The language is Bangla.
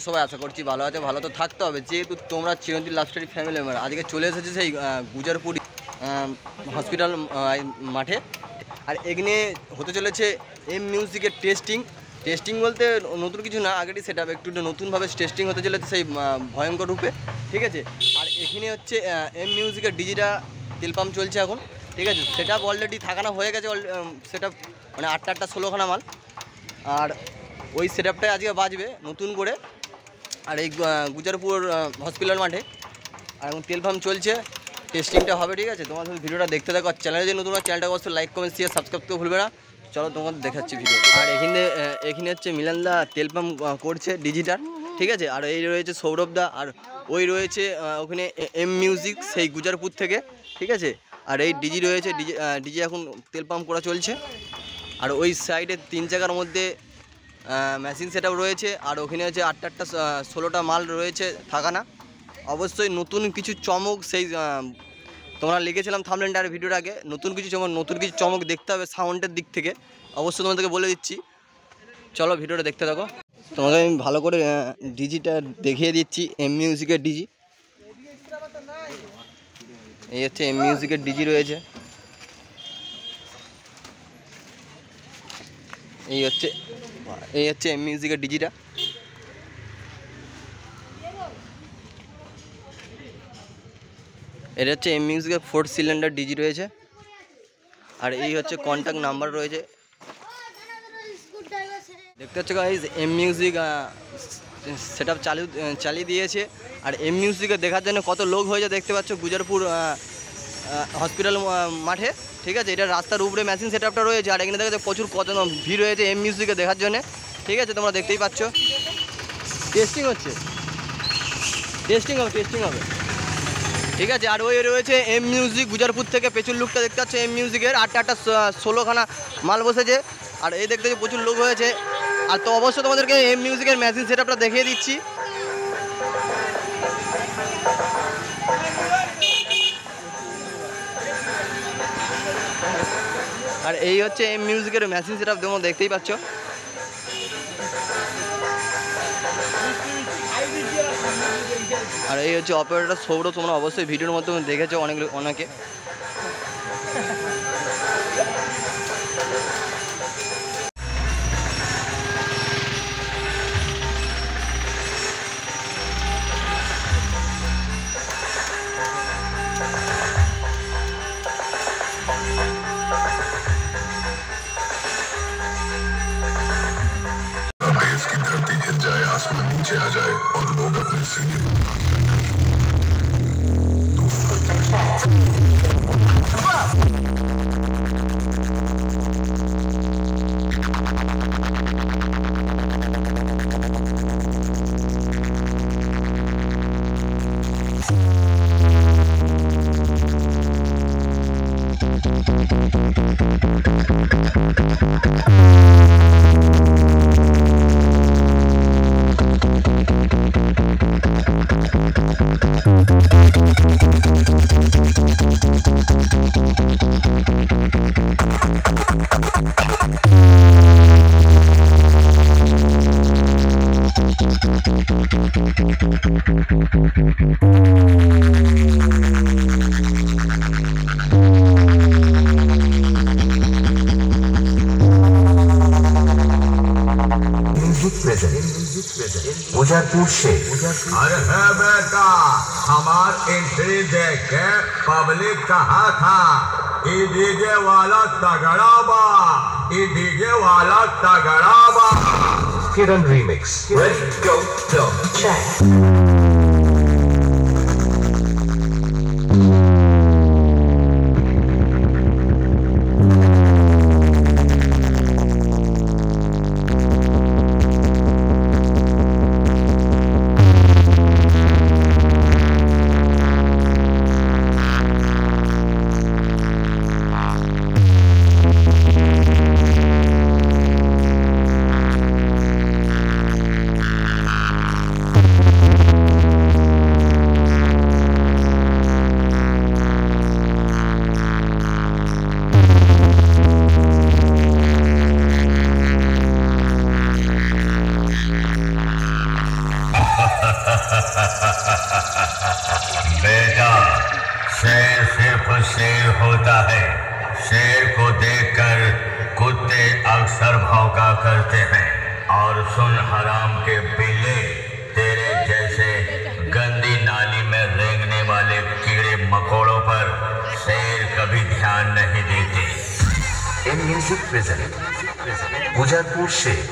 আছো সবাই? আশা করছি ভালো আছে। ভালো তো থাকতে হবে, যেহেতু তোমরা চিরঞ্জিত লাভ স্টোরি ফ্যামিলি মেম্বার। আজকে চলে এসেছে সেই গুজারপুর হসপিটাল মাঠে। আর এখানে হতে চলেছে এম মিউজিকের টেস্টিং বলতে নতুন কিছু না, আগেরই সেট আপ একটু নতুনভাবে টেস্টিং হতে চলেছে সেই ভয়ঙ্কর রূপে, ঠিক আছে। আর এখানে হচ্ছে এম মিউজিকের ডিজিটা তেল পাম্প চলছে এখন, ঠিক আছে। সেট আপ অলরেডি থাকানো হয়ে গেছে, সেট আপ মানে 8টা 16খানা মাল। আর ওই সেট আপটাই আজকে বাজবে নতুন করে। আর এই গুজারপুর হসপিটাল মাঠে আর এখন তেল পাম্প চলছে, টেস্টিংটা হবে, ঠিক আছে। তোমার ভিডিওটা দেখতে থাকো। আর চ্যানেলে যে নতুন চ্যানেলটা অবশ্যই লাইক কমেন্ট শেয়ার সাবস্ক্রাইব করতে ভুলবে না। চলো তোমাদের দেখাচ্ছি ভিডিও। আর এখানে হচ্ছে মিলানদা তেল পাম্প করছে ডিজিটাল, ঠিক আছে। আর এই রয়েছে সৌরভদা, আর ওই রয়েছে ওখানে এম মিউজিক সেই গুজারপুর থেকে, ঠিক আছে। আর এই ডিজি রয়েছে, ডিজি এখন তেল পাম্প করা চলছে। আর ওই সাইডে 3 জায়গার মধ্যে মেশিন সেট আপ রয়েছে। আর ওখানে হচ্ছে 8টা 16টা মাল রয়েছে থাকানা। অবশ্যই নতুন কিছু চমক, সেই তোমরা লিখেছিলাম থাম্বনেলটা আর ভিডিওর আগে, নতুন কিছু চমক দেখতে হবে সাউন্ডের দিক থেকে, অবশ্যই তোমাদেরকে বলে দিচ্ছি। চলো ভিডিওটা দেখতে থাকো। তোমাকে আমি ভালো করে ডিজিটা দেখিয়ে দিচ্ছি, এম মিউজিকের ডিজি। এই হচ্ছে এম মিউজিকের ডিজি রয়েছে, এই হচ্ছে এম মিউজিকের ডিজিটা। এটা হচ্ছে এম মিউজিকের 4 সিলিন্ডার ডিজি রয়েছে। আর এই হচ্ছে কন্ট্যাক্ট নাম্বার রয়েছে, দেখতে হচ্ছে guys. M music set up চালিয়ে দিয়েছে। আর এম মিউজিকে দেখার জন্য কত লোক হয়েছে দেখতে পাচ্ছ গুজারপুর হসপিটাল মাঠে, ঠিক আছে। এটা রাস্তার উপরে মেশিন সেট আপটা রয়েছে। আর এখানে দেখা যাচ্ছে প্রচুর কত ভিড় হয়েছে এম মিউজিকে দেখার জন্য, ঠিক আছে। তোমরা দেখতেই পাচ্ছ টেস্টিং হবে, ঠিক আছে। আর ওই রয়েছে এম মিউজিক গুজারপুর থেকে, পেছন লুকটা দেখতে পাচ্ছ এম মিউজিকের 8টা 16খানা মাল বসেছে। আর এই দেখতে প্রচুর লোক হয়েছে। আর তো অবশ্যই তোমাদেরকে এম মিউজিকের মেশিন সেট আপটা দেখিয়ে দিচ্ছি। আর এই হচ্ছে এম মিউজিকের মেশিন সেট আপ, তোমরা দেখতেই পাচ্ছ। আর এই হচ্ছে অপারেটর সৌরভ, তোমরা অবশ্যই ভিডিওর মাধ্যমে দেখেছো অনেকে। इसकी धरती हिल जाए, आसमान नीचे आ जाए और लोग अपने सीने गुजरपुर से। अरे है बेटा, हमार एंट्री देख के पब्लिक कहा था ई डीजे वाला तगड़ा बा, ई डीजे वाला तगड़ा बा। किरण remix. Ready, go, go, check. बेटा, शेर सिर्फ शेर होता है। शेर को देखकर कुत्ते अक्सर भौंका करते हैं। और सुन हराम के बिल्ले, तेरे जैसे गंदी नाली में रेंगने वाले कीड़े मकोड़ों पर शेर कभी ध्यान नहीं देते। In music present, Ujarpur Sheikh.